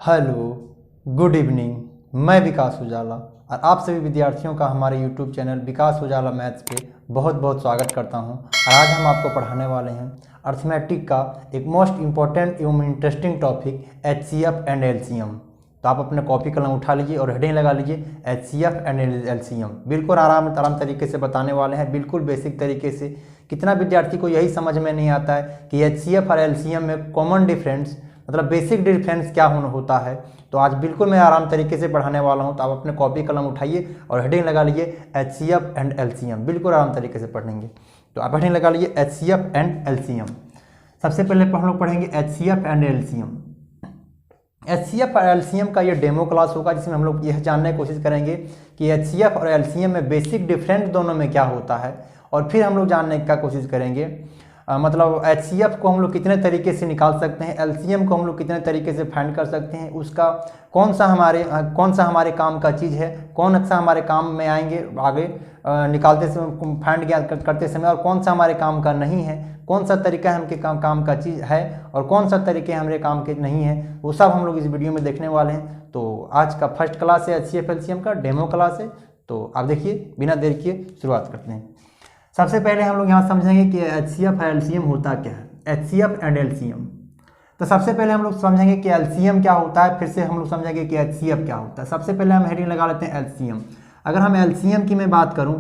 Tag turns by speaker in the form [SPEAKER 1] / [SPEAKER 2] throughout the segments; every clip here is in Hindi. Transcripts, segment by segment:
[SPEAKER 1] Hello, good evening. मैं विकास उजाला और आप सभी विद्यार्थियों का हमारे यूट्यूब चैनल विकास उजाला मैथ्स पे बहुत बहुत स्वागत करता हूं। और आज हम आपको पढ़ाने वाले हैं अर्थमेटिक का एक मोस्ट इम्पॉर्टेंट एवं interesting topic HCF and LCM। तो आप अपने कॉपी कलम उठा लीजिए और हेडिंग लगा लीजिए HCF एंड LCM। बिल्कुल आराम तरीके से बताने वाले हैं, बिल्कुल बेसिक तरीके से। कितना विद्यार्थी को यही समझ में नहीं आता है कि HCF और LCM में कॉमन डिफरेंस मतलब बेसिक डिफरेंस क्या होता है। तो आज बिल्कुल मैं आराम तरीके से पढ़ाने वाला हूं। तो आप अपने कॉपी कलम उठाइए और हेडिंग लगा लीजिए HCF एंड LCM। बिल्कुल आराम तरीके से पढ़ेंगे। तो आप हेडिंग लगा लीजिए HCF एंड LCM। सबसे पहले हम लोग पढ़ेंगे HCF एंड LCM। HCF और LCM का ये डेमो क्लास होगा, जिसमें हम लोग यह जानने की कोशिश करेंगे कि HCF और LCM में बेसिक डिफरेंस दोनों में क्या होता है। और फिर हम लोग जानने की कोशिश करेंगे मतलब HCF को हम लोग कितने तरीके से निकाल सकते हैं, LCM को हम लोग कितने तरीके से फाइंड कर सकते हैं, उसका कौन सा हमारे काम का चीज़ है, कौन सा हमारे काम में आएंगे आगे निकालते समय, फाइंड ज्ञात करते समय, और कौन सा हमारे काम का नहीं है, कौन सा तरीका हमके काम का चीज़ है और कौन सा तरीके हमारे काम के नहीं है, वो सब हम लोग इस वीडियो में देखने वाले हैं। तो आज का फर्स्ट क्लास है HCF LCM का डेमो क्लास है। तो आप देखिए, बिना देर किए शुरुआत करते हैं। सबसे पहले हम लोग यहाँ समझेंगे कि HCF और LCM होता क्या है, HCF एंड LCM। तो सबसे पहले हम लोग समझेंगे कि LCM क्या होता है, फिर से हम लोग समझेंगे कि HCF क्या होता है। सबसे पहले हम हेडिंग लगा लेते हैं LCM। अगर हम LCM की मैं बात करूँ,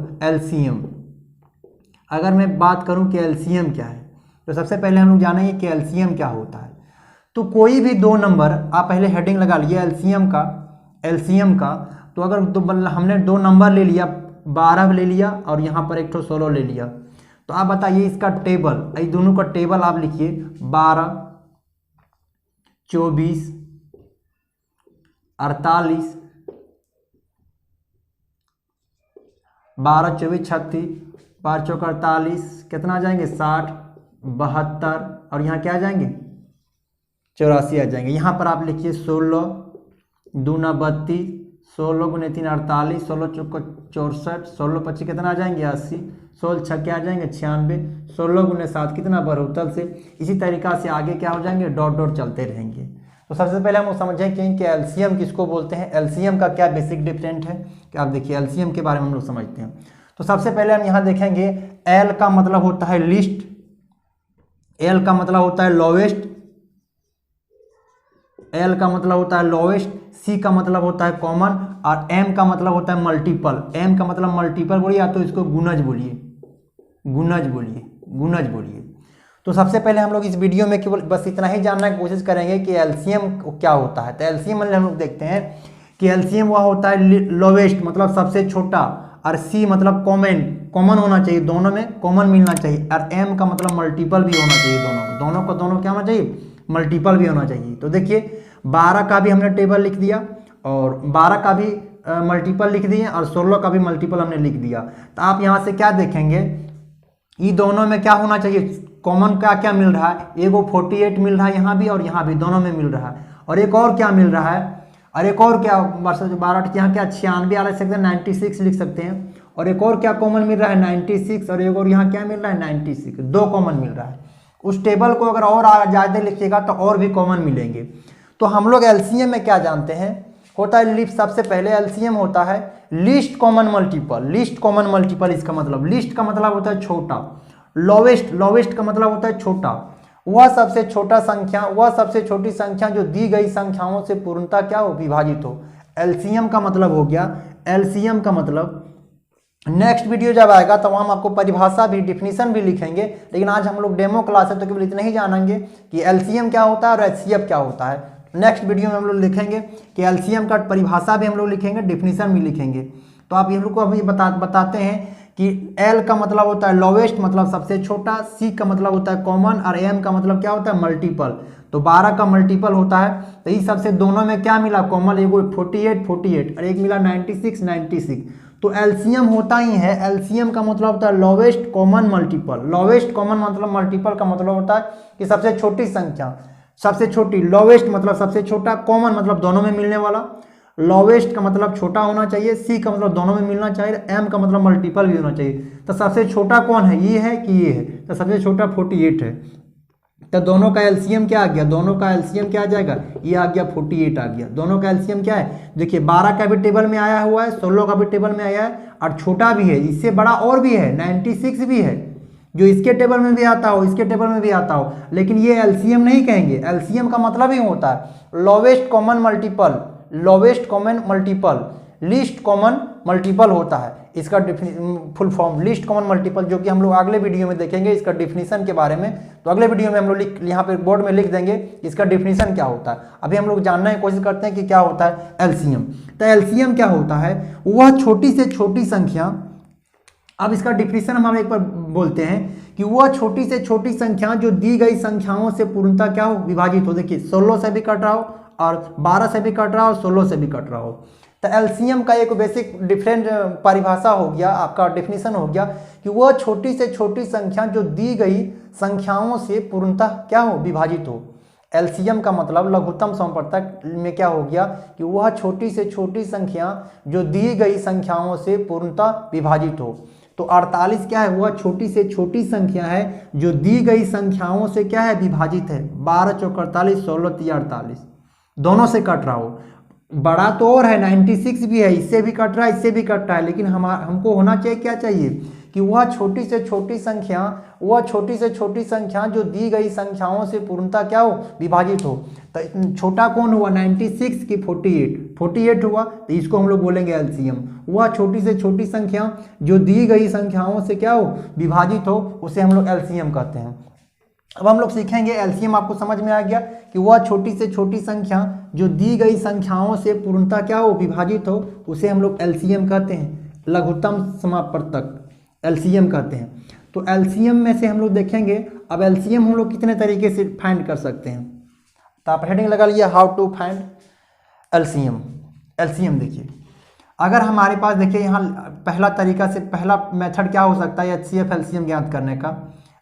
[SPEAKER 1] अगर मैं बात करूँ कि LCM क्या है, तो सबसे पहले हम लोग जानेंगे कि LCM क्या होता है। तो कोई भी दो नंबर, आप पहले हेडिंग लगा लीजिए LCM का। तो अगर हमने दो नंबर ले लिया, 12 ले लिया और यहाँ पर एक 16 ले लिया, तो आप बताइए इसका टेबल, ये दोनों का टेबल आप लिखिए। 12, 24, 48, 12, 24, 36, 5 चौक 48, कितना आ जाएंगे 60, 72 और यहाँ क्या आ जाएंगे 84 आ जाएंगे। यहाँ पर आप लिखिए 16 दूना 32, 16 गुने 3 48, 16 चौक 64, 16 25 कितना आ जाएंगे 80, 16 छक्के क्या आ जाएंगे 96, 16 गुने 7 कितना 72 से। इसी तरीका से आगे क्या हो जाएंगे, डॉट डॉट चलते रहेंगे। तो सबसे पहले हम समझें कि LCM किसको बोलते हैं, LCM का क्या बेसिक डिफरेंट है। कि आप देखिए LCM के बारे में हम लोग समझते हैं। तो सबसे पहले हम यहाँ देखेंगे, L का मतलब होता है लिस्ट, L का मतलब होता है लोवेस्ट, L का मतलब होता है लोवेस्ट, C का मतलब होता है कॉमन और M का मतलब होता है मल्टीपल। M का मतलब मल्टीपल बोलिए या तो इसको गुणज बोलिए। तो सबसे पहले हम लोग इस वीडियो में केवल बस इतना ही जानने की कोशिश करेंगे कि LCM क्या होता है। तो LCM हम लोग देखते हैं कि LCM वह होता है लोवेस्ट मतलब सबसे छोटा, और C मतलब कॉमन होना चाहिए, दोनों में कॉमन मिलना चाहिए, और M का मतलब मल्टीपल भी होना चाहिए, दोनों क्या होना चाहिए, मल्टीपल भी होना चाहिए। तो देखिए 12 का भी हमने टेबल लिख दिया और 12 का भी मल्टीपल लिख दिए और 16 का भी मल्टीपल हमने लिख दिया। तो आप यहाँ से क्या देखेंगे, ये दोनों में क्या होना चाहिए, कॉमन का क्या मिल रहा है, एगो 48 मिल रहा है यहाँ भी और यहाँ भी, दोनों में मिल रहा है। और एक और क्या मिल रहा है, और एक और क्या 12 यहाँ क्या 96 आ सकते हैं, 96 लिख सकते हैं। और एक और क्या कॉमन मिल रहा है 96, और एक और यहाँ क्या मिल रहा है 96, दो कॉमन मिल रहा है। उस टेबल को अगर और ज़्यादा लिखिएगा तो और भी कॉमन मिलेंगे। तो हम लोग LCM में क्या जानते हैं, होता है लिस्ट। सबसे पहले LCM होता है लीस्ट कॉमन मल्टीपल। इसका मतलब लिस्ट का मतलब होता है छोटा, लोवेस्ट का मतलब होता है छोटा, वह सबसे सबसे छोटी संख्या जो दी गई संख्याओं से पूर्णतः क्या हो, विभाजित हो। LCM का मतलब हो गया, LCM का मतलब नेक्स्ट वीडियो जब आएगा तो हम आपको परिभाषा भी, डिफिनीशन भी लिखेंगे। लेकिन आज हम लोग डेमो क्लास है तो केवल इतना ही जानेंगे कि LCM क्या होता है और HCF क्या होता है। नेक्स्ट वीडियो में हम लोग लिखेंगे कि LCM का परिभाषा भी हम लोग लिखेंगे, डिफिनीशन भी लिखेंगे। तो आप ये लोग को अभी बताते हैं कि L का मतलब होता है लोवेस्ट मतलब सबसे छोटा, C का मतलब होता है कॉमन और M का मतलब क्या होता है मल्टीपल। तो 12 का मल्टीपल होता है, तो इस सबसे दोनों में क्या मिला कॉमन, एगो 48 और एक मिला 96। तो LCM होता ही है, LCM का मतलब होता है lowest common multiple. Lowest common मतलब मल्टीपल का मतलब होता है कि सबसे छोटी संख्या, सबसे छोटी, लोवेस्ट मतलब सबसे छोटा, कॉमन मतलब दोनों में मिलने वाला, लोवेस्ट का मतलब छोटा होना चाहिए, C का मतलब दोनों में मिलना चाहिए, M का मतलब मल्टीपल भी होना चाहिए। तो सबसे छोटा कौन है, ये है कि ये है, तो सबसे छोटा 48 है। तो दोनों का एलसीएम क्या आ गया, दोनों का एलसीएम क्या आ जाएगा, ये आ गया 48 आ गया। दोनों का एलसीएम क्या है, देखिए 12 का भी टेबल में आया हुआ है, 16 का भी टेबल में आया है, और छोटा भी है, इससे बड़ा और भी है 96 भी है, जो इसके टेबल में भी आता हो, इसके टेबल में भी आता हो, लेकिन ये एलसीएम नहीं कहेंगे। एलसीएम का मतलब ही होता है lowest common multiple, lowest common multiple, least common multiple होता है इसका full form, least common multiple, जो कि हम लोग अगले वीडियो में देखेंगे इसका डिफिनीशन के बारे में। तो अगले वीडियो में हम लोग यहाँ पे बोर्ड में लिख देंगे इसका डिफिनीशन क्या होता है। अभी हम लोग जानने की कोशिश करते हैं कि क्या होता है एलसीएम। तो एलसीएम क्या होता है, वह छोटी से छोटी संख्या, अब इसका डिफिनीशन हम एक बार बोलते हैं कि वह छोटी से छोटी संख्या जो दी गई संख्याओं से पूर्णतः क्या हो, विभाजित हो। देखिए 16 से भी कट रहा हो और 12 से भी कट रहा हो, 16 से भी कट रहा हो। तो एलसीएम का एक बेसिक डिफरेंट परिभाषा हो गया, आपका डेफिनेशन हो गया कि वह छोटी से छोटी संख्या जो दी गई संख्याओं से पूर्णतः क्या हो, विभाजित हो। एलसीएम का मतलब लघुत्तम समवर्तक में क्या हो गया कि वह छोटी से छोटी संख्या जो दी गई संख्याओं से पूर्णतः विभाजित हो। तो 48 क्या है, वह छोटी से छोटी संख्या है जो दी गई संख्याओं से क्या है, विभाजित है। 12 चौक 48, 16 तिया 48, दोनों से कट रहा हो। बड़ा तो और है 96 भी है, इससे भी कट रहा है, इससे भी कट रहा है, लेकिन हमको होना चाहिए क्या चाहिए कि वह छोटी से छोटी संख्या, वह छोटी से छोटी संख्या जो दी गई संख्याओं से पूर्णतः क्या हो, विभाजित हो। तो छोटा कौन हुआ 96 की 48 हुआ, तो इसको हम लोग बोलेंगे एलसीएम। वह छोटी से छोटी संख्या जो दी गई संख्याओं से क्या हो, विभाजित हो, उसे हम लोग एलसीएम कहते हैं। अब हम लोग सीखेंगे एलसीएम, आपको समझ में आ गया कि वह छोटी से छोटी संख्या जो दी गई संख्याओं से पूर्णतः क्या हो, विभाजित हो, उसे हम लोग एलसीएम कहते हैं, लघुत्तम समापवर्तक एलसीएम कहते हैं। तो एलसीएम में से हम लोग देखेंगे, अब एलसीएम हम लोग कितने तरीके से फाइंड कर सकते हैं। तो आप हेडिंग लगा लीजिए how to find LCM. LCM देखिए, अगर हमारे पास देखिए यहाँ पहला तरीका से, पहला मेथड क्या हो सकता है एचसीएफ एलसीएम ज्ञात करने का,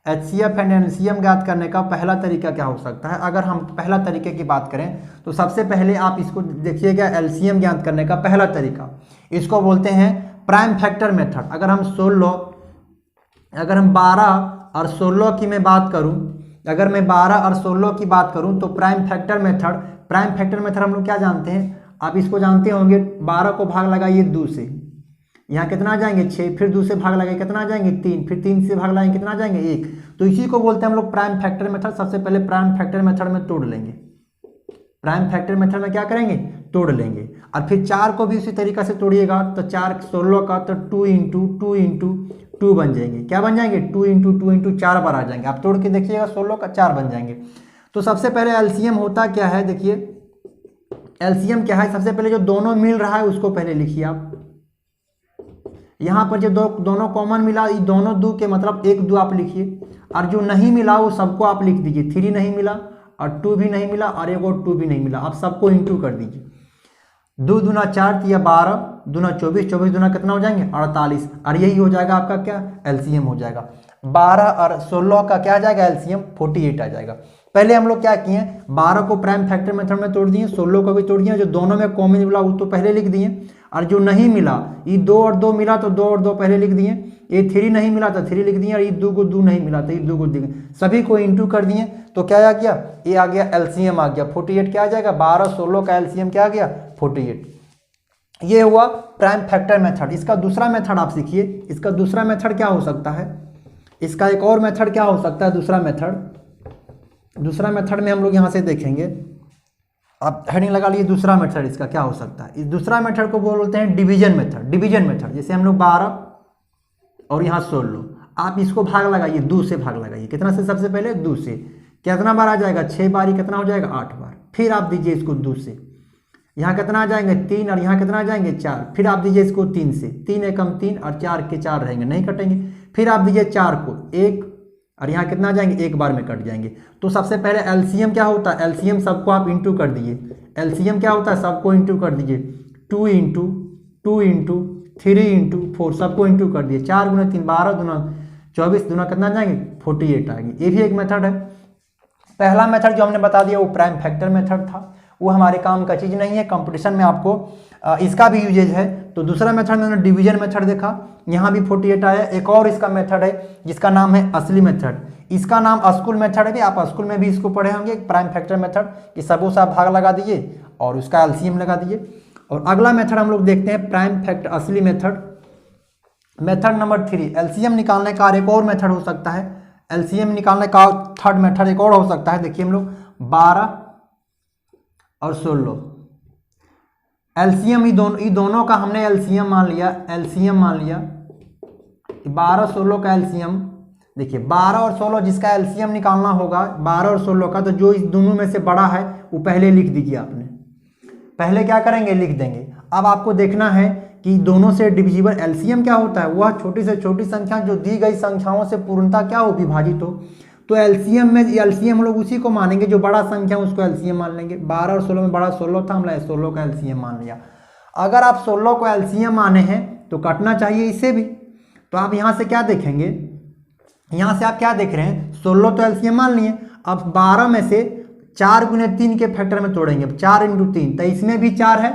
[SPEAKER 1] एचसीएफ एंड एलसीएम ज्ञात करने का पहला तरीका क्या हो सकता है। अगर हम पहला तरीके की बात करें तो सबसे पहले आप इसको देखिएगा, एलसीएम ज्ञात करने का पहला तरीका, इसको बोलते हैं प्राइम फैक्टर मेथड। अगर हम 12 और 16 की मैं बात करूं, अगर मैं 12 और 16 की बात करूं तो प्राइम फैक्टर मेथड हम लोग क्या जानते हैं, आप इसको जानते होंगे, 12 को भाग लगाइए 2 से, यहाँ कितना आ जाएंगे 6, फिर 2 से भाग लगाइए कितना आ जाएंगे 3, फिर 3 से भाग लगाएंगे कितना आ जाएंगे 1। तो इसी को बोलते हैं हम लोग प्राइम फैक्टर मेथड। सबसे पहले प्राइम फैक्टर मेथड में तोड़ लेंगे, प्राइम फैक्टर मेथड में क्या करेंगे, तोड़ लेंगे। और फिर 4 को भी उसी तरीका से तोड़िएगा, तो 4 16 का तो 2 इंटू 2 इंटू 2 बन जाएंगे, क्या बन जाएंगे 2 इंटू 2 इंटू 4 बार आ जाएंगे। आप तोड़ के देखिएगा 16 का 4 बन जाएंगे। तो सबसे पहले एलसीएम होता क्या है, देखिए एलसीएम क्या है, सबसे पहले जो दोनों मिल रहा है उसको पहले लिखिए आप। यहाँ पर जो दोनों कॉमन मिला, ये दोनों 2 के मतलब 1 2 आप लिखिए, और जो नहीं मिला वो सबको आप लिख दीजिए। 3 नहीं मिला और 2 भी नहीं मिला और 1 और 2 भी नहीं मिला, आप सबको इंटू कर दीजिए। 2 दूना 4 तिया 12, दूना 24, 24 दूना कितना हो जाएंगे 48, और यही हो जाएगा आपका क्या एलसीएम हो जाएगा। 12 और 16 का क्या आ जाएगा एलसीएम 48 आ जाएगा। पहले हम लोग क्या किए, 12 को प्राइम फैक्टर मेथड में तोड़ दिए, 16 को भी तोड़ दिए, जो दोनों में कॉमन मिला वो तो पहले लिख दिए, और जो नहीं मिला, ये 2 और 2 मिला तो 2 और 2 पहले लिख दिए, ये 3 नहीं मिला तो 3 लिख दिए, और ये 2 को 2 नहीं मिला तो ये 2 को दिए, सभी को इंटू कर दिए। तो क्या आ गया, ये आ गया एलसीएम आ गया 48। क्या आ जाएगा 12 16 का एलसीएम क्या आ गया 48। ये हुआ प्राइम फैक्टर मेथड। इसका दूसरा मेथड आप सीखिए, इसका दूसरा मेथड क्या हो सकता है, इसका एक और मेथड क्या हो सकता है, दूसरा मेथड में हम लोग यहाँ से देखेंगे, आप हेडिंग लगा लिए दूसरा मेथड इसका क्या हो सकता है। इस दूसरा मेथड को बोलते हैं डिवीजन मेथड। जैसे हम लोग 12 और यहाँ 16, आप इसको भाग लगाइए, 2 से भाग लगाइए, कितना से, सबसे पहले 2 से, कितना बार आ जाएगा 6 बार, कितना हो जाएगा 8 बार, फिर आप दीजिए इसको 2 से, यहाँ कितना आ जाएंगे 3, और यहाँ कितना आ जाएंगे 4, फिर आप दीजिए इसको 3 से, 3 एकम 3 और 4 के 4 रहेंगे नहीं कटेंगे, फिर आप दीजिए 4 को 1, और यहाँ कितना आ जाएंगे 1 बार में कट जाएंगे। तो सबसे पहले एलसीएम क्या होता है, एलसीएम सबको आप इंटू कर दीजिए, एलसीएम क्या होता है सबको इंटू कर दीजिए, 2 इंटू 2 इंटू 3 इंटू 4 सबको इंटू कर दिए, 4 गुना 3 12 दूना 24 दूना कितना जाएंगे 48 आएंगे। ये भी एक मेथड है। पहला मेथड जो हमने बता दिया वो प्राइम फैक्टर मेथड था, वो हमारे काम का चीज़ नहीं है, कंपटीशन में आपको इसका भी यूजेज है। तो दूसरा मेथड में हमने डिवीजन मेथड देखा, यहाँ भी 48 आया। एक और इसका मेथड है जिसका नाम है असली मेथड। इसका नाम स्कूल मेथड है, भी आप स्कूल में भी इसको पढ़े होंगे, प्राइम फैक्टर मेथड, कि सबों से आप भाग लगा दीजिए और उसका एलसीएम लगा दीजिए। और अगला मेथड हम लोग देखते हैं प्राइम फैक्टर असली मेथड, मेथड नंबर 3। एलसीएम निकालने का एक और मेथड हो सकता है, एलसीएम निकालने का थर्ड मेथड एक और हो सकता है। देखिए हम लोग 12 और 16 एलसीएम, ये दोनों का हमने एलसीएम मान लिया, एलसीएम मान लिया 12 16 का एलसीएम। देखिए 12 और 16 जिसका एलसीएम निकालना होगा 12 और 16 का, तो जो इस दोनों में से बड़ा है वो पहले लिख दीजिए। आपने पहले क्या करेंगे, लिख देंगे। अब आपको देखना है कि दोनों से डिविजिबल एलसीएम क्या होता है, वह छोटी से छोटी संख्या जो दी गई संख्याओं से पूर्णतः क्या हो, विभाजित हो। तो एलसीएम में एलसीएम हम लोग उसी को मानेंगे जो बड़ा संख्या उसको एलसीएम मान लेंगे। 12 और 16 में बड़ा 16 था, हमने 16 का एलसीएम मान लिया। अगर आप 16 को एलसीएम माने हैं तो कटना चाहिए इससे भी। तो आप यहाँ से क्या देखेंगे, यहाँ से आप क्या देख रहे हैं, 16 तो एलसीएम मान लिए। अब 12 में से 4 गुने 3 के फैक्टर में तोड़ेंगे, 4 इंटू 3, तो इसमें भी 4 है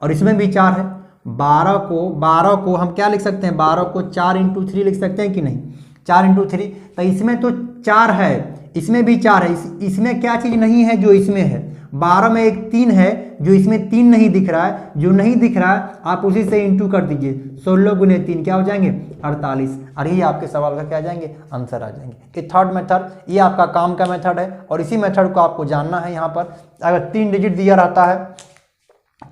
[SPEAKER 1] और इसमें भी 4 है। 12 को हम क्या लिख सकते हैं, 12 को 4 इंटू 3 लिख सकते हैं कि नहीं, 4 इंटू 3। तो इसमें तो 4 है, इसमें भी 4 है, इसमें क्या चीज़ नहीं है जो इसमें है। 12 में एक 3 है जो इसमें 3 नहीं दिख रहा है, जो नहीं दिख रहा है आप उसी से इंटू कर दीजिए। 16 गुने 3 क्या हो जाएंगे, 48। और ये आपके सवाल का क्या आ जाएंगे, आंसर आ जाएंगे। ये थर्ड मेथड, ये आपका काम का मेथड है और इसी मेथड को आपको जानना है। यहाँ पर अगर 3 डिजिट दिया रहता है,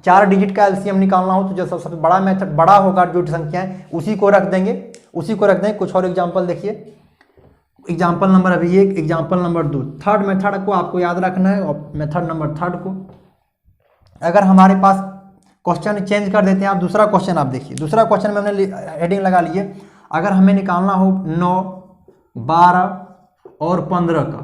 [SPEAKER 1] 4 डिजिट का एलसीएम निकालना हो तो जो सबसे बड़ा मेथड बड़ा होगा जो संख्याएं उसी को रख देंगे, उसी को रख देंगे। कुछ और एग्जाम्पल देखिए, एग्जाम्पल नंबर अभी 1, एग्जाम्पल नंबर 2। थर्ड मेथड को आपको याद रखना है और मेथड नंबर 3 को। अगर हमारे पास क्वेश्चन चेंज कर देते हैं, आप दूसरा क्वेश्चन आप देखिए, दूसरा क्वेश्चन में हमने हेडिंग लगा लिए, अगर हमें निकालना हो 9 12 और 15 का,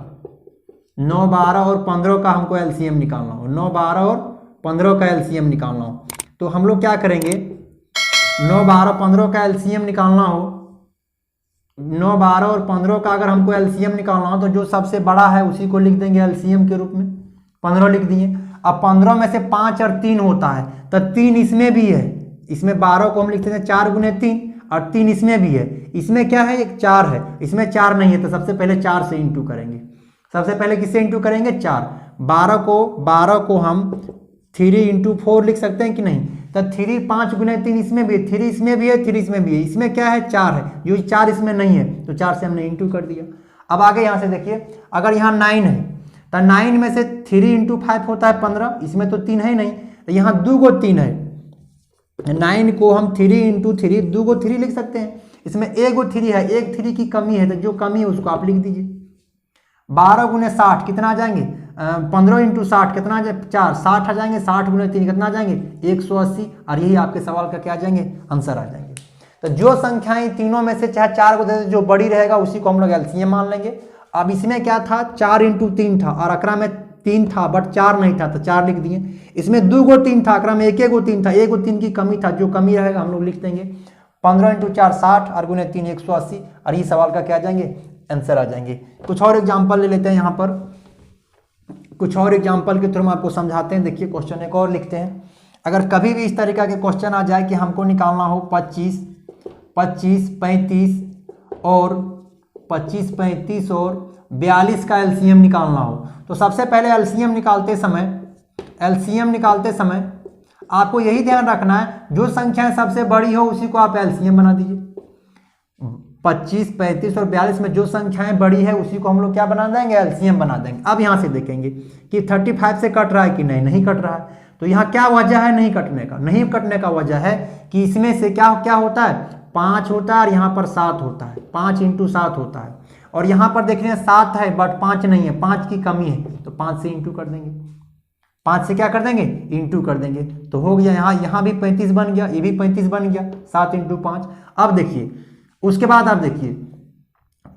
[SPEAKER 1] 9 12 और 15 का हमको एलसीएम निकालना हो, 9 12 और 15 का एलसीएम निकालना हो, तो हम लोग क्या करेंगे, 9 12 15 का एलसीएम निकालना हो, 9 12 और 15 का अगर हमको एलसीएम निकालना हो तो जो सबसे बड़ा है उसी को लिख देंगे एलसीएम के रूप में, 15 लिख दिए। अब 15 में से 5 और 3 होता है तो 3 इसमें भी है, इसमें 12 को हम लिखते हैं 4 गुने 3 और 3 इसमें भी है, इसमें क्या है, एक 4 है, इसमें 4 नहीं है, तो सबसे पहले 4 से इंटू करेंगे। सबसे पहले किससे इंटू करेंगे, 4। 12 को हम 3 इंटू 4 लिख सकते हैं कि नहीं, तो 3 5 गुने 3 इसमें भी है, 3 इसमें भी है, 3 इसमें भी है, इसमें क्या है, 4 है, जो 4 इसमें नहीं है तो 4 से हमने इंटू कर दिया। अब आगे यहाँ से देखिए, अगर यहाँ 9 है तो 9 में से 3 इंटू 5 होता है 15, इसमें तो 3 है नहीं, तो यहाँ 2 को 3 है, 9 को हम 3 इंटू 3, 2 को 3 लिख सकते हैं, इसमें 1 को 3 है, एक 3 की कमी है, तो जो कमी है उसको आप लिख दीजिए। 12 गुने 60 कितना आ जाएंगे, 15 इंटू 60 कितना आ जाए, 4, 60 आ जाएंगे, 60 गुने 3 कितना आ जाएंगे, 180, और यही आपके सवाल का क्या आ जाएंगे, आंसर आ जाएंगे। तो जो संख्याएं तीनों में से चाहे 4 को दे दे, जो बड़ी रहेगा उसी को हम लोग एलसीएम मान लेंगे। अब इसमें क्या था, 4 इंटू 3 था और अकरा में 3 था बट 4 नहीं था तो 4 लिख दिए। इसमें 2 को 3 था, अकरा में 1 को 3 था, 1 को 3 की कमी था, जो कमी रहेगा हम लोग लिख देंगे। 15 इंटू 4 60 और गुने 3 180, और ये सवाल का क्या आ जाएंगे, आंसर आ जाएंगे। कुछ और एग्जाम्पल ले लेते हैं, यहाँ पर कुछ और एग्जाम्पल के थ्रू हम आपको समझाते हैं। देखिए क्वेश्चन एक और लिखते हैं, अगर कभी भी इस तरीका के क्वेश्चन आ जाए कि हमको निकालना हो 25 35 और 25 35 और 42 का एलसीएम निकालना हो, तो सबसे पहले एलसीएम निकालते समय आपको यही ध्यान रखना है, जो संख्याएं सबसे बड़ी हो उसी को आप एलसीएम बना दीजिए। 25 35 और 42 में जो संख्याएं बड़ी है उसी को हम लोग क्या बना देंगे, एलसीएम बना देंगे। अब यहाँ से देखेंगे कि 35 से कट रहा है कि नहीं कट रहा है, तो यहाँ क्या वजह है नहीं कटने का वजह है कि इसमें से क्या होता है, 5 होता है और यहाँ पर 7 होता है, 5 इंटू 7 होता है, और यहाँ पर देख रहे हैं 7 है बट 5 नहीं है, 5 की कमी है, तो 5 से इंटू कर देंगे, 5 से क्या कर देंगे, इंटू कर देंगे, तो हो गया। यहाँ भी 35 बन गया, ये भी 35 बन गया, 7 इंटू 5। अब देखिए उसके बाद आप देखिए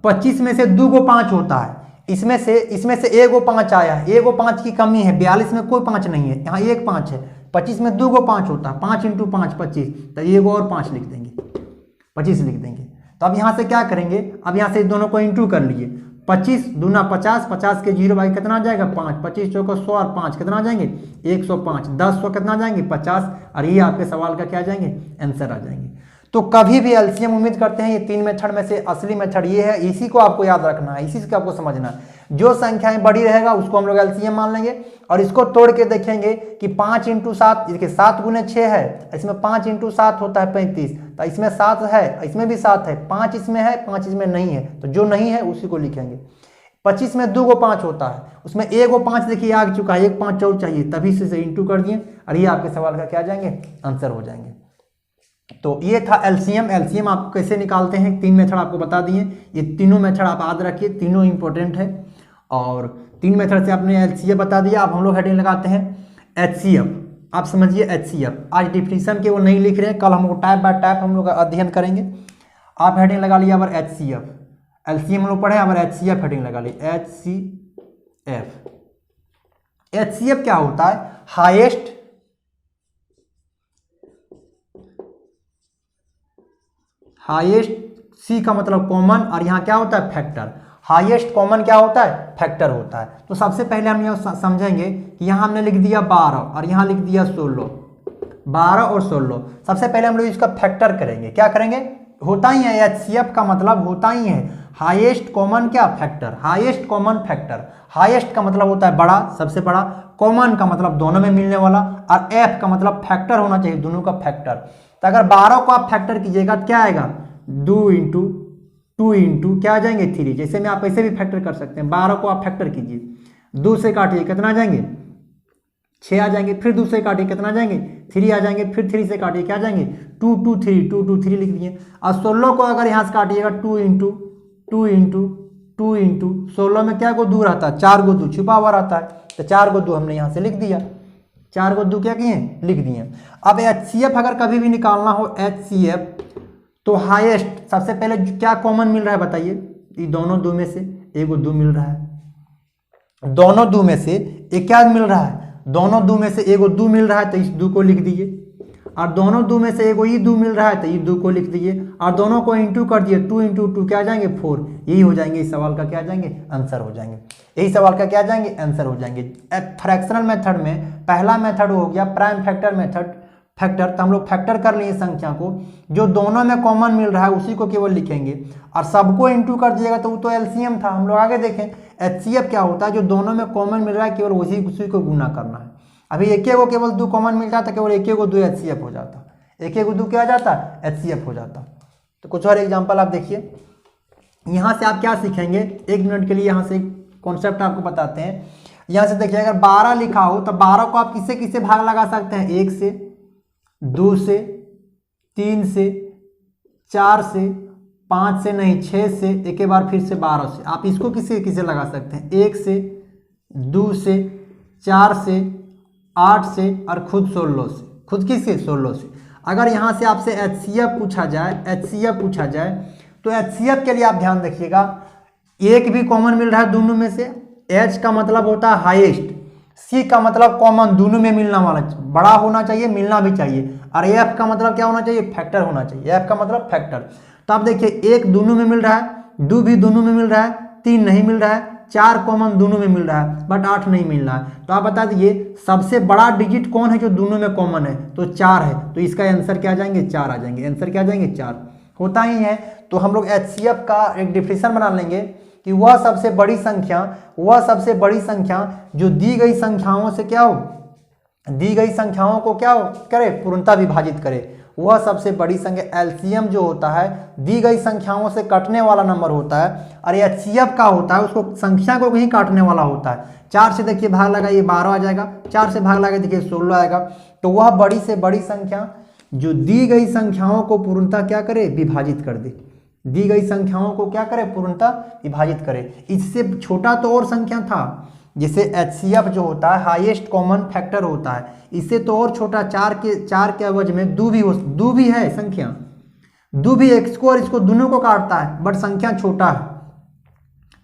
[SPEAKER 1] 25 में से 2 को 5 होता है, इसमें से 1 को 5 आया है, 1 को 5 की कमी है, 42 में कोई 5 नहीं है, यहाँ 1 5 है, 25 में 2 को 5 होता है, 5 इंटू 5 25, तो 1 और 5 लिख देंगे, 25 लिख देंगे। तो अब यहाँ से क्या करेंगे, अब यहाँ से दोनों को इंटू कर लिए, 25 दूना 50, 50 के 0 भाई कितना आ जाएगा 5, 25 चौका 100 और 5 कितना आ जाएंगे 105, 10 100 कितना आ जाएंगे 50, और ये आपके सवाल का क्या आ जाएंगे, आंसर आ जाएंगे। तो कभी भी एलसीएम उम्मीद करते हैं, ये 3 मेथड में से असली मेथड ये है, इसी को आपको याद रखना है, इसी से आपको समझना है। जो संख्याएं बड़ी रहेगा उसको हम लोग एलसीएम मान लेंगे और इसको तोड़ के देखेंगे कि 5 × 7, देखिए 7 × 6 है, इसमें 5 × 7 होता है 35, तो इसमें 7 है, इसमें भी 7 है, 5 इसमें है, 5 इसमें नहीं है, तो जो नहीं है उसी को लिखेंगे। 25 में 2 को 5 होता है, उसमें 1 को 5 देखिए आ चुका है, 1 5 और चाहिए, तभी से इंटू कर दिए और ये आपके सवाल का क्या आ जाएंगे, आंसर हो जाएंगे। तो ये था एलसीएम। एलसीएम आप कैसे निकालते हैं, 3 मेथड आपको बता दिए, ये तीनों मेथड आप याद रखिए, तीनों इंपॉर्टेंट है और 3 मेथड से आपने एलसीएम बता दिया। अब हम लोग हेडिंग लगाते हैं एचसीएफ। आप समझिए एचसीएफ, आज डिफिनीशन के वो नहीं लिख रहे हैं, कल हम लोग टाइप बाय टाइप हम लोग अध्ययन करेंगे। आप हेडिंग लगा लिया अब एचसीएफ, एलसीएम हम लोग पढ़े, अब एचसीएफ हेडिंग लगा ली, एचसीएफ। एचसीएफ क्या होता है, हाईएस्ट सी का मतलब कॉमन और यहाँ क्या होता है, फैक्टर। हाईएस्ट कॉमन क्या होता है, फैक्टर होता है। तो सबसे पहले हम यह समझेंगे कि यहाँ हमने लिख दिया 12 और यहाँ लिख दिया 16, 12 और 16। सबसे पहले हम लोग इसका फैक्टर करेंगे, क्या करेंगे, होता ही है एचसीएफ का मतलब होता ही है हाईएस्ट कॉमन क्या, factor, highest common factor. Highest का मतलब होता है बड़ा, सबसे बड़ा, कॉमन का मतलब दोनों में मिलने वाला और एफ का मतलब फैक्टर होना चाहिए, दोनों का फैक्टर। तो अगर 12 को आप फैक्टर कीजिएगा क्या आएगा, 2 × 2 × क्या आ जाएंगे, 3। जैसे में आप ऐसे भी फैक्टर कर सकते हैं, 12 को आप फैक्टर कीजिए, 2 से काटिए कितना आ जाएंगे, 6 आ जाएंगे, फिर 2 से काटिए कितना आ जाएंगे, 3 आ जाएंगे, फिर 3 से काटिए क्या आ जाएंगे, 2 2 3, 2 2 3 लिख दिए। और 16 को अगर यहाँ से काटिएगा 2 × 2 × 2 × 16 में क्या को 2 रहता है, 4 को 2 छुपा हुआ रहता है, तो 4 को 2 हमने यहाँ से लिख दिया, 4 को 2 क्या किए, लिख दिए। अब एचसीएफ अगर कभी भी निकालना हो एचसीएफ, तो हाईएस्ट सबसे पहले क्या कॉमन मिल रहा है बताइए, ये दोनों 2 में से एक 2 मिल रहा है, दोनों 2 में से एक क्या मिल रहा है, दोनों 2 में से एक 2 मिल रहा है, तो इस 2 को लिख दीजिए। और दोनों 2 में से एक ये 2 मिल रहा है, तो ये 2 को लिख दीजिए और दोनों को इंटू कर दिए, 2 × 2 क्या आ जाएंगे, 4। यही हो जाएंगे, इस सवाल का क्या आ जाएंगे, आंसर हो जाएंगे। यही सवाल का क्या आ जाएंगे, आंसर हो जाएंगे। फ्रैक्शनल मेथड में पहला मेथड हो गया प्राइम फैक्टर मेथड, फैक्टर, तो हम लोग फैक्टर कर लिए संख्या को, जो दोनों में कॉमन मिल रहा है उसी को केवल लिखेंगे और सबको इंटू कर दिएगा तो वो तो एलसीएम था। हम लोग आगे देखें एचसीएफ क्या होता है, जो दोनों में कॉमन मिल रहा है केवल उसी को गुना करना है। अभी एक को केवल 2 कॉमन मिल जाता, केवल एक को 2 एचसीएफ हो जाता, एक 2 क्या आ जाता, एचसीएफ हो जाता। तो कुछ और एग्जाम्पल आप देखिए, यहाँ से आप क्या सीखेंगे, 1 मिनट के लिए यहाँ से कॉन्सेप्ट आपको बताते हैं। यहाँ से देखिए अगर 12 लिखा हो तो 12 को आप किससे किससे भाग लगा सकते हैं, 1 से, 2 से, 3 से, 4 से, 5 से नहीं, 6 से, एक के बार फिर से 12 से। आप इसको किससे किससे लगा सकते हैं, 1 से, 2 से, 4 से, 8 से और खुद 16 से, खुद किससे, 16 से। अगर यहाँ से आपसे एचसीएफ पूछा जाए, एचसीएफ पूछा जाए तो एचसीएफ के लिए आप ध्यान रखिएगा, एक भी कॉमन मिल रहा है दोनों में से, एच का मतलब होता है हाईएस्ट, सी का मतलब कॉमन, दोनों में मिलना वाला, बड़ा होना चाहिए, मिलना भी चाहिए, और एफ का मतलब क्या होना चाहिए, फैक्टर होना चाहिए, एफ का मतलब फैक्टर। तो आप देखिए 1 दोनों में मिल रहा है, 2 भी दोनों में मिल रहा है, 3 नहीं मिल रहा है, 4 कॉमन दोनों में मिल रहा है बट 8 नहीं मिल रहा है। तो आप बता दीजिए सबसे बड़ा डिजिट कौन है जो दोनों में कॉमन है, तो 4 है, तो इसका आंसर क्या आ जाएंगे, 4 आ जाएंगे, आंसर क्या आ जाएंगे, 4 होता ही है। तो हम लोग एचसीएफ का एक डिफिनेशन बना लेंगे कि वह सबसे बड़ी संख्या जो दी गई संख्याओं से क्या हो, दी गई संख्याओं को क्या हो करे, पूर्णतः विभाजित करे। वह सबसे बड़ी संख्या, एलसीएम जो होता है दी गई संख्याओं से कटने वाला नंबर होता है, और एचसीएफ का होता है उसको संख्या को ही काटने वाला होता है। 4 से देखिए भाग लगाइए 12 आ जाएगा, 4 से भाग लगा देखिए 16 आएगा। तो वह बड़ी से बड़ी संख्या जो दी गई संख्याओं को पूर्णतः क्या करे, विभाजित कर दे, दी गई संख्याओं को क्या करे, पूर्णतः विभाजित करे। इससे छोटा तो और संख्या था, जैसे एचसीएफ जो होता है हाईएस्ट कॉमन फैक्टर होता है, इससे तो और छोटा 4 के अवज में 2 भी है संख्या, 2 भी इसको और इसको दोनों को काटता है बट संख्या छोटा है,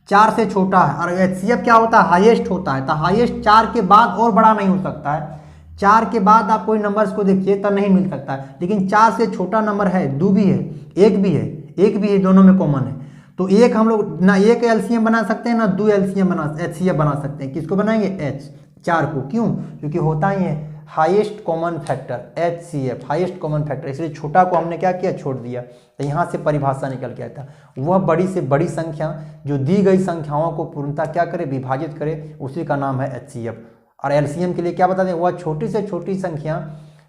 [SPEAKER 1] 4 से छोटा है। और एचसीएफ क्या होता है, हाईएस्ट होता है, तो हाईएस्ट 4 के बाद और बड़ा नहीं हो सकता है। 4 के बाद आप कोई नंबर्स को देखिए तो नहीं मिल सकता है, लेकिन 4 से छोटा नंबर है, 2 भी है, 1 भी है, दोनों में कॉमन है। तो एक हम लोग ना एक एलसीएम बना सकते हैं ना 2 एचसीएफ बना सकते हैं। किसको बनाएंगे, एच, 4 को। क्यों, क्योंकि होता ही है highest common factor, HCF highest common factor, इसलिए छोटा को हमने क्या किया, छोड़ दिया। तो यहाँ से परिभाषा निकल के आता, वह बड़ी से बड़ी संख्या जो दी गई संख्याओं को पूर्णतः क्या करे, विभाजित करे, उसी का नाम है HCF। और LCM के लिए क्या बता दें, वह छोटी से छोटी संख्या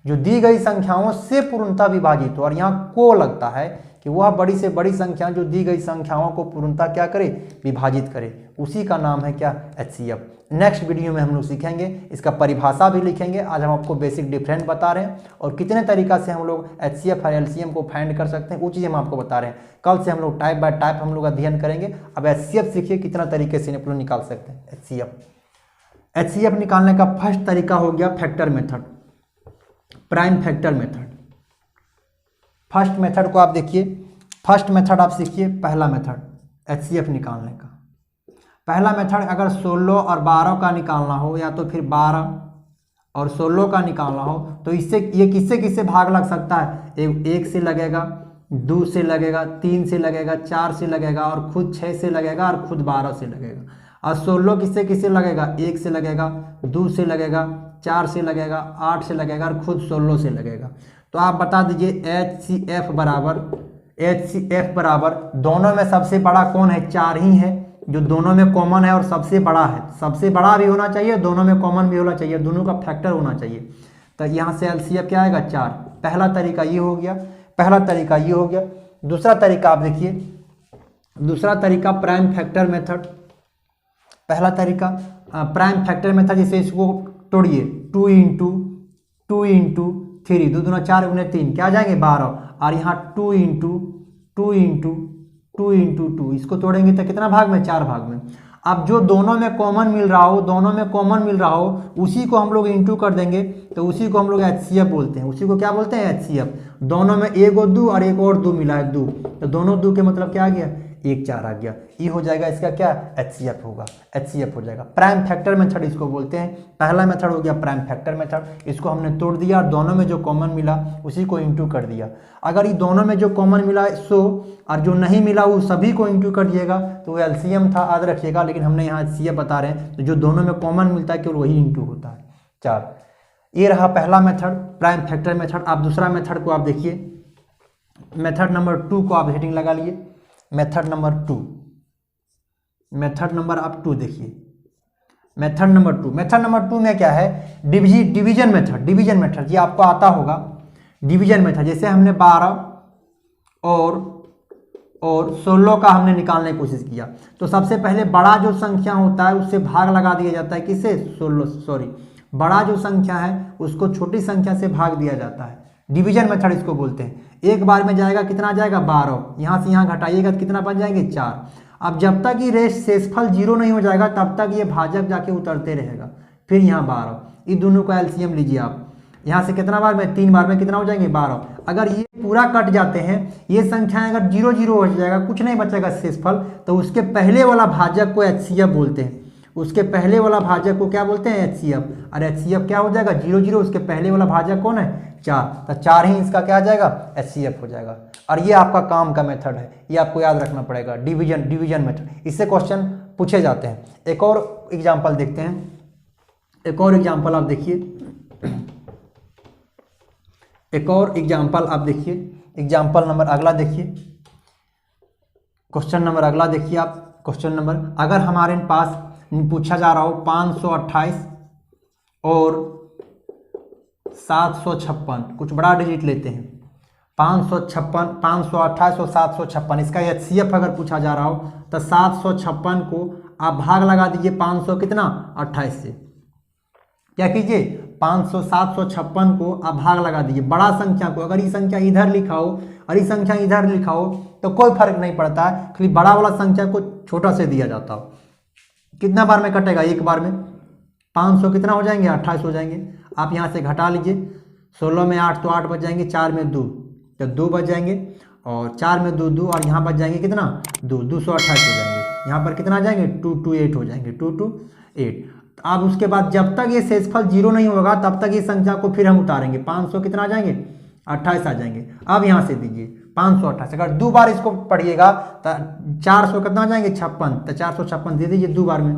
[SPEAKER 1] जो दी गई संख्याओं से पूर्णतः विभाजित हो, और यहाँ को लगता है कि वह बड़ी से बड़ी संख्या जो दी गई संख्याओं को पूर्णतः क्या करे, विभाजित करे, उसी का नाम है क्या, HCF। नेक्स्ट वीडियो में हम लोग सीखेंगे, इसका परिभाषा भी लिखेंगे। आज हम आपको बेसिक डिफरेंस बता रहे हैं और कितने तरीका से हम लोग HCF और LCM को फाइंड कर सकते हैं, वो चीज़ हम आपको बता रहे हैं। कल से हम लोग टाइप बाय टाइप हम लोग अध्ययन करेंगे। अब HCF सीखिए कितना तरीके से आप लोग निकाल सकते हैं HCF निकालने का फर्स्ट तरीका हो गया factor method, prime factor method. First method को आप देखिए, फर्स्ट मेथड आप सीखिए, पहला मेथड HCF निकालने का। पहला मेथड अगर 16 और 12 का निकालना हो, या तो फिर 12 और 16 का निकालना हो, तो इससे ये किससे किससे भाग लग सकता है, एक से लगेगा, 2 से लगेगा, 3 से लगेगा, 4 से लगेगा, और खुद 6 से लगेगा, और खुद 12 से लगेगा। और 16 किससे किससे लगेगा, 1 से लगेगा, 2 से लगेगा, 4 से लगेगा, 8 से लगेगा, और खुद 16 से लगेगा। तो आप बता दीजिए HCF बराबर दोनों में सबसे बड़ा कौन है, 4 ही है, जो दोनों में कॉमन है और सबसे बड़ा है। सबसे बड़ा भी होना चाहिए, दोनों में कॉमन भी होना चाहिए, दोनों का फैक्टर होना चाहिए। तो यहाँ से LCF क्या आएगा, 4। पहला तरीका ये हो गया, पहला तरीका ये हो गया। दूसरा तरीका आप देखिए, दूसरा तरीका प्राइम फैक्टर मेथड। पहला तरीका प्राइम फैक्टर मेथड, जैसे इसको तोड़िए, 2 × 2 × 3, 2 दूना 4 गुने 3 क्या आ जाएंगे, 12। और यहाँ 2 × 2 × 2 × 2, इसको तोड़ेंगे तो कितना भाग में, 4 भाग में। अब जो दोनों में कॉमन मिल रहा हो, दोनों में कॉमन मिल रहा हो, उसी को हम लोग इंटू कर देंगे, तो उसी को हम लोग HCF बोलते हैं। उसी को क्या बोलते हैं, HCF। दोनों में एक और 2 और एक और 2 मिला है, 2, तो दोनों 2 के मतलब क्या आ गया, 1 4 आ गया। ये हो जाएगा इसका क्या, HCF होगा, HCF हो जाएगा। प्राइम फैक्टर मेथड इसको बोलते हैं। पहला मेथड हो गया प्राइम फैक्टर मेथड, इसको हमने तोड़ दिया और दोनों में जो कॉमन मिला उसी को इंटू कर दिया। अगर ये दोनों में जो कॉमन मिला 100 और जो नहीं मिला वो सभी को इंटू कर दिएगा, तो वो LCM था, याद रखिएगा। लेकिन हमने यहाँ HCF बता रहे हैं, तो जो दोनों में कॉमन मिलता है केवल वही इंटू होता है, 4। ये रहा पहला मेथड, प्राइम फैक्टर मेथड। आप दूसरा मेथड को आप देखिए, मेथड नंबर 2 को आप हेडिंग लगा लिए, मेथड नंबर 2, मेथड नंबर आप 2 देखिए, मेथड नंबर 2। मेथड नंबर 2 में क्या है, डिवीजन मेथड। डिवीजन मेथड ये आपको आता होगा, डिवीजन मेथड। जैसे हमने 12 और 16 का हमने निकालने की कोशिश किया, तो सबसे पहले बड़ा जो संख्या होता है उससे भाग लगा दिया जाता है, किससे, 16, बड़ा जो संख्या है उसको छोटी संख्या से भाग दिया जाता है। डिवीजन मेथड इसको बोलते हैं। एक बार में जाएगा, कितना आ जाएगा, 12, यहाँ से यहाँ घटाइएगा तो कितना बन जाएंगे, 4। अब जब तक ये शेषफल 0 नहीं हो जाएगा तब तक ये भाजक जाके उतरते रहेगा। फिर यहाँ 12, ये दोनों का LCM लीजिए आप, यहाँ से कितना बार में, 3 बार में कितना हो जाएंगे, 12। अगर ये पूरा कट जाते हैं, ये संख्याएं अगर 0 0 हो जाएगा, कुछ नहीं बचेगा शेषफल, तो उसके पहले वाला भाजक को HCF बोलते हैं। उसके पहले वाला भाजक को क्या बोलते हैं, HCF। और HCF क्या हो जाएगा, 0 0, उसके पहले वाला भाजक कौन है, 4, तो 4 ही इसका क्या आ जाएगा, HCF हो जाएगा। और ये आपका काम का मेथड है, ये आपको याद रखना पड़ेगा, डिवीजन मेथड। इससे क्वेश्चन पूछे जाते हैं। एक और एग्जाम्पल देखते हैं, एक और एग्जाम्पल आप देखिए, एक और एग्जाम्पल आप देखिए, एग्जाम्पल नंबर अगला देखिए, क्वेश्चन नंबर अगला देखिए आप। क्वेश्चन नंबर, अगर हमारे पास पूछा जा रहा हो 528 और 756, कुछ बड़ा डिजिट लेते हैं, 528 और 756, इसका HCF अगर पूछा जा रहा हो तो 756 को आप भाग लगा दीजिए 500 कितना 28 से। क्या कीजिए, 756 को आप भाग लगा दीजिए बड़ा संख्या को। अगर ये संख्या इधर लिखा हो और ये संख्या इधर लिखा हो तो कोई फर्क नहीं पड़ता है, खाली बड़ा वाला संख्या को छोटा से दिया जाता हो। कितना बार में कटेगा, एक बार में 500 कितना हो जाएंगे, 28 हो जाएंगे। आप यहाँ से घटा लीजिए, 16 में 8 तो 8 बच जाएंगे, 4 में 2 तो 2 बच जाएंगे, और 4 में 2 2, और यहाँ बच जाएंगे कितना 2, 228 हो जाएंगे। यहाँ पर कितना आ जाएंगे, 228 हो जाएंगे, 228। अब उसके बाद जब तक ये शेषफल 0 नहीं होगा तब तक ये संख्या को फिर हम उतारेंगे, 500 कितना आ जाएंगे, 28 आ जाएंगे। अब यहाँ से दीजिए 528, अगर 2 बार इसको पढ़िएगा तो 400 कितना आ जाएंगे, 56, तो 456 दे दीजिए 2 बार में,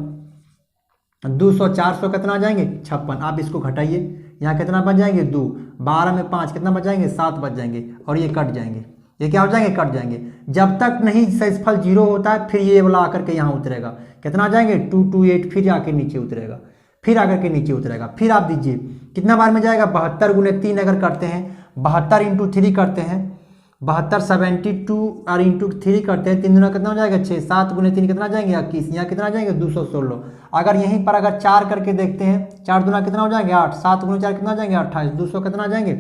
[SPEAKER 1] 200 400 कितना आ जाएंगे, 56। आप इसको घटाइए, यहाँ कितना बच जाएंगे 2, 12 में 5 कितना बच जाएंगे 7 बच जाएंगे और ये कट जाएंगे। ये क्या हो जाएंगे कट जाएंगे। जब तक नहीं शेषफल 0 होता है फिर ये वाला आकर के यहाँ उतरेगा, कितना जाएंगे 2 2 8, फिर आके नीचे उतरेगा, फिर आकर के नीचे उतरेगा। फिर आप दीजिए कितना बार में जाएगा 72 गुने 3 अगर करते हैं, 72 इंटू 3 करते हैं, 72 72 और इंटू 3 करते हैं, 3 दुना कितना हो जाएगा 6, 7 गुने 3 कितना जाएंगे 21, यहाँ कितना जाएंगे 216। अगर यहीं पर अगर 4 करके देखते हैं, 4 दुना कितना हो जाएंगे 8, 7 गुने 4 कितना जाएंगे 28, 200 कितना जाएंगे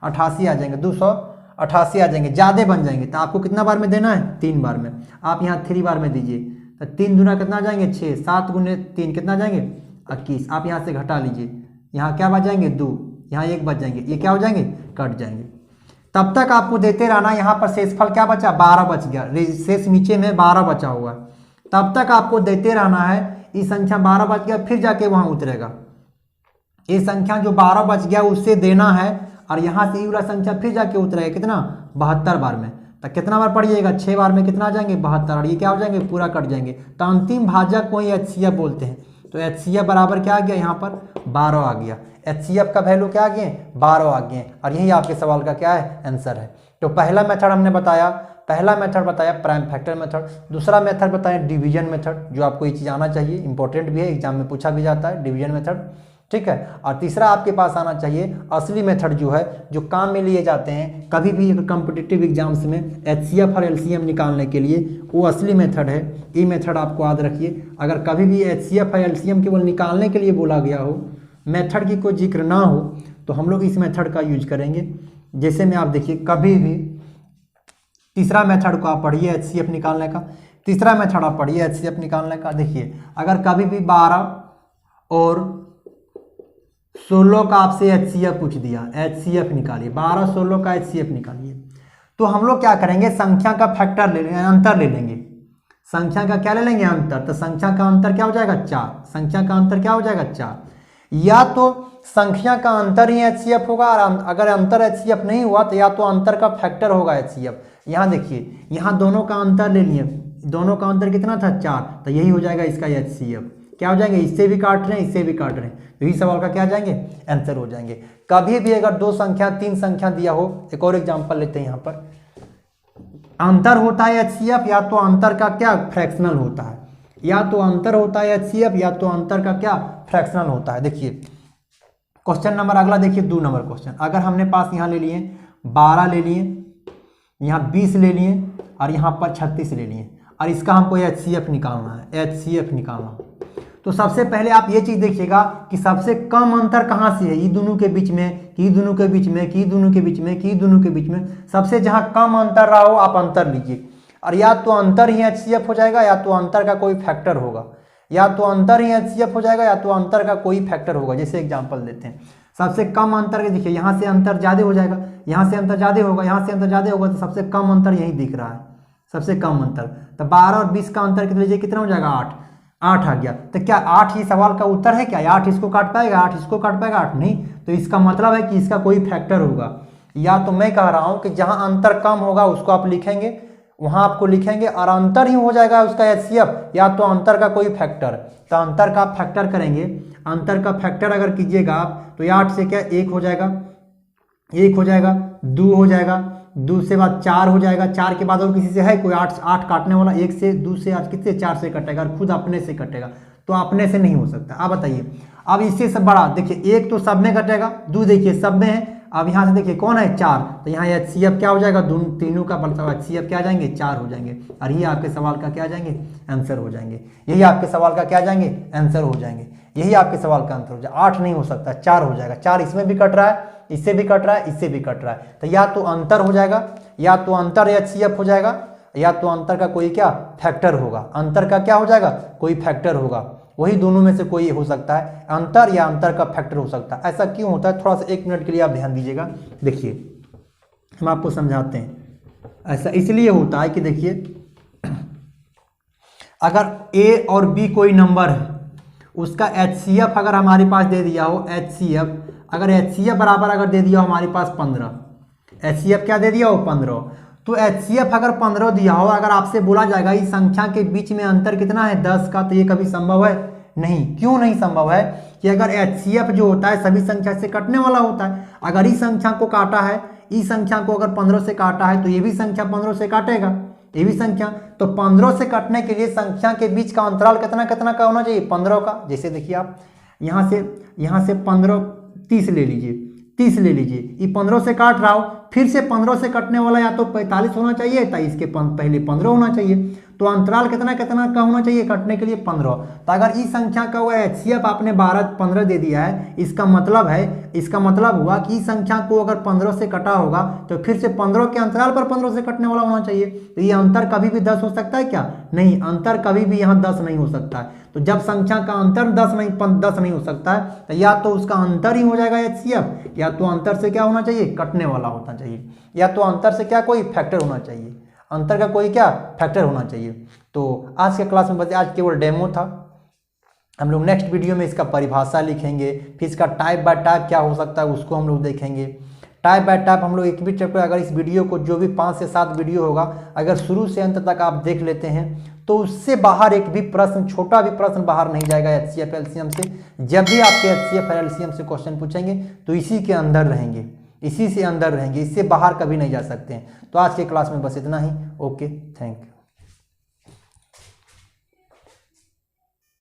[SPEAKER 1] 88 आ जाएंगे, 288 आ जाएंगे, ज़्यादा बन जाएंगे। तो आपको कितना बार में देना है 3 बार में, आप यहाँ 3 बार में दीजिए। तो 3 दुना कितना जाएंगे 6, 7 गुने 3 कितना जाएंगे 21, आप यहाँ से घटा लीजिए, यहाँ क्या बच जाएंगे 2, यहाँ 1 बच जाएंगे, ये क्या हो जाएंगे कट जाएंगे। तब तक आपको देते रहना। यहाँ पर शेषफल क्या बचा 12 बच गया, शेष नीचे में 12 बचा हुआ है, तब तक आपको देते रहना है। ये संख्या 12 बच गया फिर जाके वहाँ उतरेगा, ये संख्या जो 12 बच गया उससे देना है और यहाँ से ये वाला संख्या फिर जाके उतरेगा कितना 72 बार में। तो कितना बार पढ़िएगा 6 बार में कितना आ जाएंगे 72 और ये क्या हो जाएंगे पूरा कट जाएंगे। तो अंतिम भाजक को ही HCF बोलते हैं। तो HCF बराबर क्या आ गया यहाँ पर 12 आ गया, HCF का वैल्यू क्या आ गया 12 आ गए और यही आपके सवाल का क्या है आंसर है। तो पहला मेथड हमने बताया, पहला मेथड बताया प्राइम फैक्टर मेथड, दूसरा मेथड बताया डिवीजन मेथड, जो आपको ये चीज़ आना चाहिए, इंपॉर्टेंट भी है, एग्जाम में पूछा भी जाता है डिवीजन मेथड, ठीक है। और तीसरा आपके पास आना चाहिए असली मेथड जो है, जो काम में लिए जाते हैं कभी भी कॉम्पिटिटिव एग्जाम्स में HCF और LCM निकालने के लिए, वो असली मेथड है। ये मेथड आपको याद रखिए। अगर कभी भी HCF और LCM केवल निकालने के लिए बोला गया हो, मेथड की कोई जिक्र ना हो, तो हम लोग इस मेथड का यूज करेंगे। जैसे में आप देखिए कभी भी तीसरा मेथड को आप पढ़िए HCF निकालने का, तीसरा मेथड आप पढ़िए HCF निकालने का। देखिए अगर कभी भी 12 और 16 का आपसे HCF पूछ दिया, HCF निकालिए, 12 16 का HCF निकालिए, तो हम लोग क्या करेंगे संख्या का फैक्टर ले लेंगे, अंतर ले लेंगे। संख्या का क्या ले लेंगे अंतर, तो संख्या का अंतर क्या हो जाएगा 4, संख्या का अंतर क्या हो जाएगा 4। या तो संख्या का अंतर ही HCF होगा और अगर अंतर HCF नहीं हुआ तो या तो अंतर का फैक्टर होगा HCF। यहाँ देखिए यहाँ दोनों का अंतर ले लिए, दोनों का अंतर कितना था 4, तो यही हो जाएगा इसका HCF। क्या हो जाएंगे, इससे भी काट रहे हैं इससे भी काट रहे हैं, तो यही सवाल का क्या जाएंगे आंसर हो जाएंगे। कभी भी अगर 2 संख्या 3 संख्या दिया हो, एक और एग्जांपल लेते हैं, यहाँ पर अंतर होता है HCF, या तो अंतर का क्या फ्रैक्शनल होता है, या तो अंतर होता है HCF या तो अंतर का क्या फ्रैक्शनल होता है। देखिए क्वेश्चन नंबर अगला देखिए 2 नंबर क्वेश्चन। अगर हमने पास यहाँ ले लिए 12 ले लिए, यहाँ 20 ले लिए और यहाँ पर 36 ले लिए और इसका हमको HCF निकालना है, HCF निकालना। तो सबसे पहले आप ये चीज़ देखिएगा कि सबसे कम अंतर कहाँ से है, ये दोनों के बीच में, कि दोनों के बीच में, कि दोनों के बीच में, कि दोनों के बीच में, सबसे जहाँ कम अंतर रहा हो आप अंतर लीजिए। और या तो अंतर ही HCF हो जाएगा या तो अंतर का कोई फैक्टर होगा, या तो अंतर ही HCF हो जाएगा या तो अंतर का कोई फैक्टर होगा। जैसे एग्जांपल देते हैं, सबसे कम अंतर के देखिए यहाँ से अंतर ज़्यादा हो जाएगा, यहाँ से अंतर ज़्यादा होगा, यहाँ से अंतर ज़्यादा होगा, तो सबसे कम अंतर यही दिख रहा है, सबसे कम अंतर। तो 12 और 20 का अंतर कितना लीजिए, कितना हो जाएगा 8 आ गया। तो क्या 8 ही सवाल का उत्तर है क्या, 8 इसको काट पाएगा, 8 इसको काट पाएगा, 8 नहीं। तो इसका मतलब है कि इसका कोई फैक्टर होगा। या तो मैं कह रहा हूँ कि जहाँ अंतर कम होगा उसको आप लिखेंगे, वहाँ आपको लिखेंगे और अंतर ही हो जाएगा उसका HCF, या तो अंतर का कोई फैक्टर। तो अंतर का फैक्टर करेंगे, अंतर का फैक्टर अगर कीजिएगा आप तो 8 से क्या 1 हो जाएगा, 1 हो जाएगा, 2 हो जाएगा, 2 से बाद 4 हो जाएगा, 4 के बाद और किसी से है कोई 8 काटने वाला, 1 से 2 से आज किससे 4 से कटेगा और खुद अपने से कटेगा, तो अपने से नहीं हो सकता। आप बताइए, अब इससे सब बड़ा देखिए 1 तो सब में कटेगा, 2 देखिए सब में है, अब यहाँ से देखिए कौन है 4, तो यहाँ HCF क्या हो जाएगा, तीनों का मतलब HCF क्या आ जाएंगे 4 हो जाएंगे और ये आपके सवाल का क्या आ जाएंगे आंसर हो जाएंगे। यही आपके सवाल का क्या आ जाएंगे आंसर हो जाएंगे, यही आपके सवाल का आंसर हो जाएगा। 8 नहीं हो सकता, 4 हो जाएगा, 4 इसमें भी कट रहा है, इससे भी कट रहा है, इससे भी कट रहा है, तो या तो अंतर हो जाएगा, या तो अंतर HCF हो जाएगा, या तो अंतर का कोई क्या फैक्टर होगा। अंतर का क्या हो जाएगा, कोई फैक्टर होगा, वही दोनों में से कोई हो सकता है, अंतर या अंतर का फैक्टर हो सकता है। ऐसा क्यों होता है, थोड़ा सा 1 मिनट के लिए आप ध्यान दीजिएगा। देखिए हम आपको समझाते हैं, ऐसा इसलिए होता है कि देखिए अगर A और B कोई नंबर है, उसका HCF अगर हमारे पास दे दिया हो, HCF अगर HCF बराबर अगर दे दिया हो हमारे पास 15, HCF क्या दे दिया हो 15, तो HCF अगर 15 दिया हो, अगर आपसे बोला जाएगा इस संख्या के बीच में अंतर कितना है 10 का, तो ये कभी संभव है नहीं। क्यों नहीं संभव है? कि अगर HCF जो होता है सभी संख्या से कटने वाला होता है। अगर इस संख्या को काटा है, इस संख्या को अगर 15 से काटा है तो ये भी संख्या 15 से काटेगा, ये भी संख्या। तो 15 से कटने के लिए संख्या के बीच का अंतराल कितना कितना का होना चाहिए? 15 का। जैसे देखिए आप यहाँ से 15 30 ले लीजिए, 30 ले लीजिए, ये 15 से काट रहा हो, फिर से 15 से कटने वाला या तो 45 होना चाहिए या इसके पहले 15 होना चाहिए। तो अंतराल कितना कितना का होना चाहिए कटने के लिए? 15। तो अगर इस संख्या का हुआ HCF आपने 15 दे दिया है, इसका मतलब हुआ कि इस संख्या को अगर 15 से कटा होगा तो फिर से 15 के अंतराल पर 15 से कटने वाला होना चाहिए। तो ये अंतर कभी भी 10 हो सकता है क्या? नहीं, अंतर कभी भी यहाँ 10 नहीं हो सकता है। तो जब संख्या का अंतर 10 नहीं हो सकता है तो या तो उसका अंतर ही हो जाएगा HCF, या तो अंतर से क्या होना चाहिए? कटने वाला होना चाहिए, या तो अंतर से क्या कोई फैक्टर होना चाहिए, अंतर का कोई क्या फैक्टर होना चाहिए। तो आज के क्लास में बस आज केवल डेमो था। हम लोग नेक्स्ट वीडियो में इसका परिभाषा लिखेंगे, फिर इसका टाइप बाय टाइप क्या हो सकता है उसको हम लोग देखेंगे। टाइप बाय टाइप हम लोग एक भी चैप्टर, अगर इस वीडियो को जो भी 5 से 7 वीडियो होगा अगर शुरू से अंत तक आप देख लेते हैं तो उससे बाहर एक भी प्रश्न, छोटा भी प्रश्न बाहर नहीं जाएगा HCF LCM से। जब भी आपके HCF LCM से क्वेश्चन पूछेंगे तो इसी के अंदर रहेंगे, इसी से अंदर रहेंगे, इससे बाहर कभी नहीं जा सकते हैं। तो आज के क्लास में बस इतना ही। Okay, thank you.